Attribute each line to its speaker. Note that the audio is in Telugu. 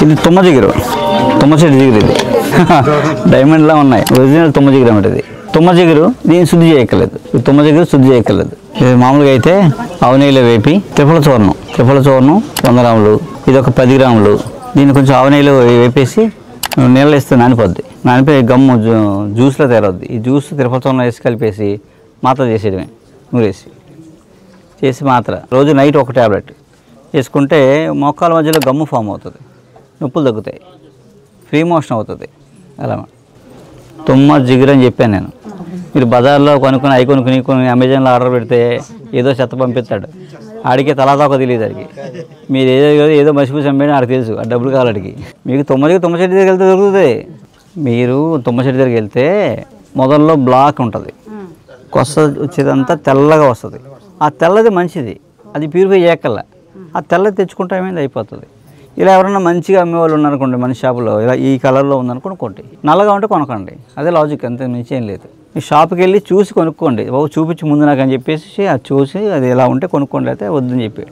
Speaker 1: ఇది తుమ్మ జిగురు, తుమ్మ చెట్టు జిగురు. ఇది డైమండ్లా ఉన్నాయి. ఒరిజినల్ తుమ్మ జిగురు అన్నమాట. ఇది తుమ్మ జిగురు. దీన్ని శుద్ధి చేయక్కర్లేదు. ఈ తుమ్మ జిగురు శుద్ధి చేయక్కర్లేదు. ఇది మామూలుగా అయితే ఆవు నెయ్యిలో వేపి త్రిఫల చూర్ణం 100 గ్రాములు, ఇది ఒక 10 గ్రాములు. దీన్ని కొంచెం ఆవు నెయ్యిలో వేపేసి నీళ్ళు వేస్తే నానిపోద్ది. నానిపోయి గమ్ము జ్యూస్లో తయారవుద్ది. ఈ జ్యూస్ త్రిఫల చూర్ణం వేసి కలిపేసి మాత్ర చేసేయడమే. నూరేసి చేసి మాత్ర రోజు నైట్ ఒక ట్యాబ్లెట్ వేసుకుంటే మోకాల మధ్యలో గమ్ము ఫామ్ అవుతుంది, నొప్పులు తగ్గుతాయి, ఫ్రీ మోషన్ అవుతుంది. అలా తుమ్మ జిగురు అని చెప్పాను నేను. మీరు బజార్లో కొనుక్కొని అమెజాన్లో ఆర్డర్ పెడితే ఏదో చెత్త పంపిస్తాడు. ఆడికి తలాదాక తెలియదు. ఆడికి మీరు ఏదో మసిపూసి అమ్మేది ఆడికి తెలుసు. ఆ డబ్బులు కావాలి ఆడికి. మీకు తుమ్మ చెట్టు దగ్గరికి వెళ్తే దొరుకుతుంది. మీరు తుమ్మ చెట్టు దగ్గరికి వెళ్తే మొదల్లో బ్లాక్ ఉంటుంది, కొస్స వచ్చేదంతా తెల్లగా వస్తుంది. ఆ తెల్లది మంచిది, అది ప్యూరిఫై చేయక్కల్లా. ఆ తెల్లది తెచ్చుకుంటే ఏమైంది అయిపోతుంది. ఇలా ఎవరన్నా మంచిగా అమ్మేవాళ్ళు ఉన్నారనుకోండి మన షాపులో, ఇలా ఈ కలర్లో ఉందనుకోండి కొంటే, నల్లగా ఉంటే కొనకండి. అదే లాజిక్, అంతే మించి ఏం లేదు. మీ షాప్కి వెళ్ళి చూసి కొనుక్కోండి. బాబు చూపించి ముందు నాకు అని చెప్పేసి అది చూసి అది ఎలా ఉంటే కొనుక్కోండి, అయితే వద్దని చెప్పి